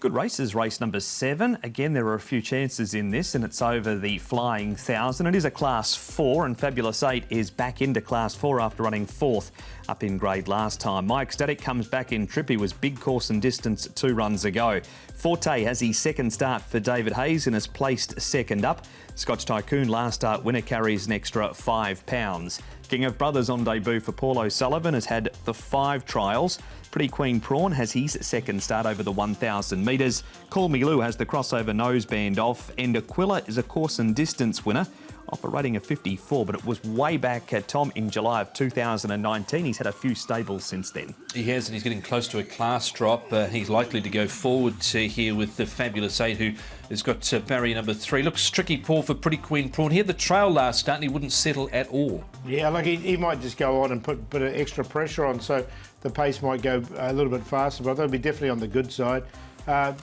Good races, race number 7. Again, there are a few chances in this, and it's over the Flying 1000. It is a Class 4, and Fabulous 8 is back into Class 4 after running 4th up in grade last time. My Ecstatic comes back in trip. He was big course and distance 2 runs ago. Forte has his second start for David Hayes and has placed second up. Scotch Tycoon last start winner carries an extra £5. King of Brothers on debut for Paul O'Sullivan has had the 5 trials. Pretty Queen Prawn has his second start over the 1,000 metres. Call Me Lou has the crossover noseband off, and Aquila is a course and distance winner off a rating of 54, but it was way back at Tom in July of 2019. He's had a few stables since then. He has, and he's getting close to a class drop. He's likely to go forward here with the Fabulous 8, who has got barrier number 3. Looks tricky, Paul, for Pretty Queen Prawn. He had the trail last start and he wouldn't settle at all. Yeah, like he might just go on and put a bit of extra pressure on, so the pace might go a little bit faster, but they'll be definitely on the good side.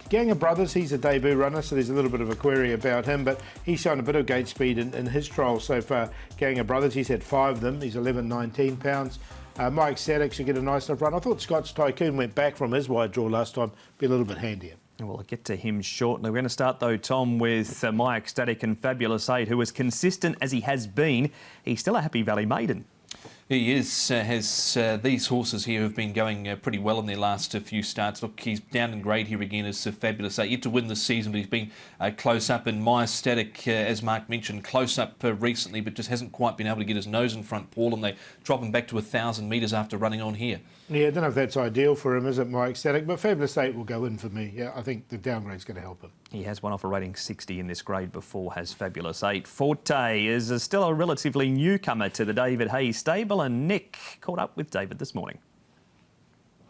Gang of Brothers, he's a debut runner, so there's a little bit of a query about him, but he's shown a bit of gate speed in his trials so far. Gang of Brothers, he's had 5 of them. He's 11, 19 pounds. My Ecstatic should get a nice enough run. I thought Scotch Tycoon went back from his wide draw last time, be a little bit handier. Well, I'll get to him shortly. We're going to start, though, Tom, with My Ecstatic and Fabulous 8, who, as consistent as he has been, he's still a Happy Valley maiden. He is, these horses here have been going pretty well in their last few starts. Look, he's down in grade here again as Fabulous 8. Yet to win this season, but he's been close up. And My Ecstatic, as Mark mentioned, close up recently, but just hasn't quite been able to get his nose in front, Paul, and they drop him back to 1,000 metres after running on here. Yeah, I don't know if that's ideal for him, is it, My Ecstatic? But Fabulous 8 will go in for me. Yeah, I think the downgrade's going to help him. He has won off a rating 60 in this grade before, has Fabulous 8. Forte is still a relatively newcomer to the David Hayes stable, and Nick caught up with David this morning.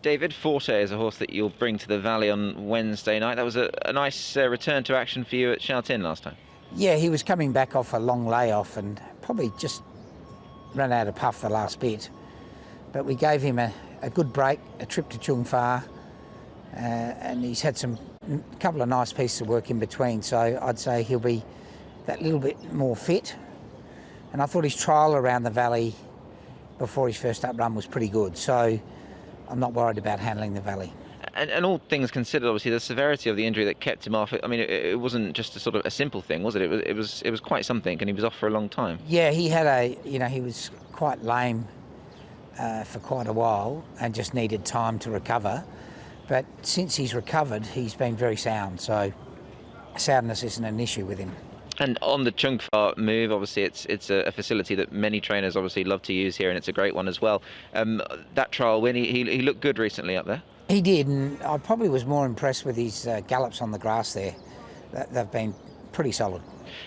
David, Forte is a horse that you'll bring to the Valley on Wednesday night. That was a nice return to action for you at Shelton last time. Yeah, he was coming back off a long layoff and probably just ran out of puff the last bit. But we gave him a good break, a trip to Chung Fa, and he's had a couple of nice pieces of work in between, so I'd say he'll be that little bit more fit. And I thought his trial around the Valley before his first up run was pretty good, so I'm not worried about handling the Valley. And all things considered, obviously the severity of the injury that kept him off, I mean, it wasn't just a sort of a simple thing, was it? It was quite something, and he was off for a long time. Yeah, he had he was quite lame for quite a while and just needed time to recover. But since he's recovered, he's been very sound, so soundness isn't an issue with him. And on the Chung Fa move, obviously it's a facility that many trainers obviously love to use here, and it's a great one as well. That trial win, he looked good recently up there. He did, and I probably was more impressed with his gallops on the grass there. They've been pretty solid.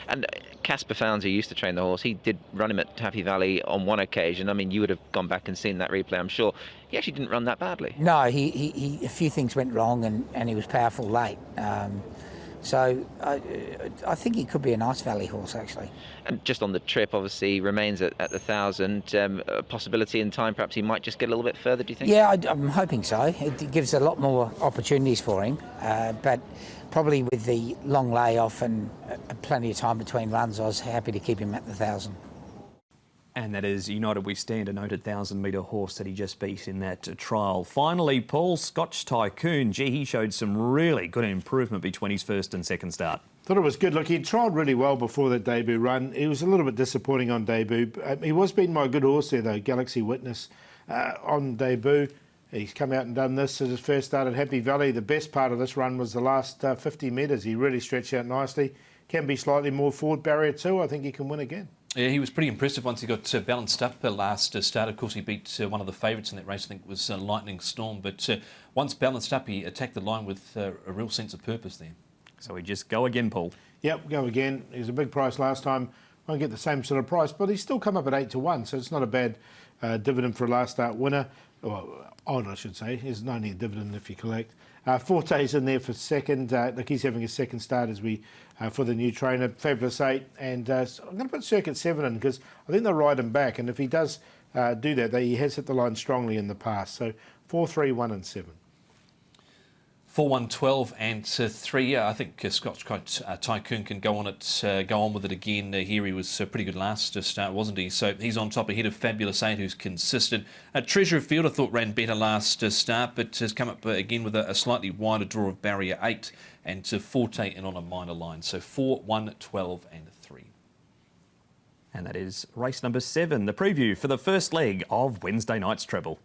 And Casper Founds, who used to train the horse, he did run him at Happy Valley on one occasion. I mean, you would have gone back and seen that replay, I'm sure. He actually didn't run that badly. No, he a few things went wrong, and he was powerful late. So I think he could be a nice Valley horse, actually. And just on the trip, obviously, he remains at the 1,000. A possibility in time, perhaps he might just get a little bit further, do you think? Yeah, I'm hoping so. It gives a lot more opportunities for him, but probably with the long layoff and plenty of time between runs, I was happy to keep him at the 1,000. And that is United We Stand, a noted 1,000-metre horse that he just beat in that trial. Finally, Paul, Scotch Tycoon. Gee, he showed some really good improvement between his first and second start. Thought it was good. Look, he trialled really well before that debut run. He was a little bit disappointing on debut. He was beaten by a good horse there, though, Galaxy Witness, on debut. He's come out and done this as his first start at Happy Valley. The best part of this run was the last 50 metres. He really stretched out nicely. Can be slightly more forward, barrier 2. I think he can win again. Yeah, he was pretty impressive once he got balanced up last start. Of course, he beat one of the favourites in that race, I think it was Lightning Storm. But once balanced up, he attacked the line with a real sense of purpose there. So we just go again, Paul. Yep, go again. He was a big price last time. Won't get the same sort of price, but he's still come up at 8-1, so it's not a bad dividend for a last start winner. Well, odd, I should say. There's only a dividend if you collect. Forte's in there for second. Look, he's having a second start as we for the new trainer, Fabulous 8. And I'm going to put Circuit 7 in because I think they'll ride him back. And if he does do that, he has hit the line strongly in the past. So 4, 3, 1 and 7. 4, 1, 12 and 3. I think Scotch Kite Tycoon can go on with it again. Here he was pretty good last start, wasn't he? So he's on top ahead of Fabulous 8, who's consistent. Treasure of Field, I thought, ran better last start, but has come up again with a slightly wider draw of barrier 8 and Forte in on a minor line. So 4, 1, 12 and 3. And that is race number 7, the preview for the first leg of Wednesday night's treble.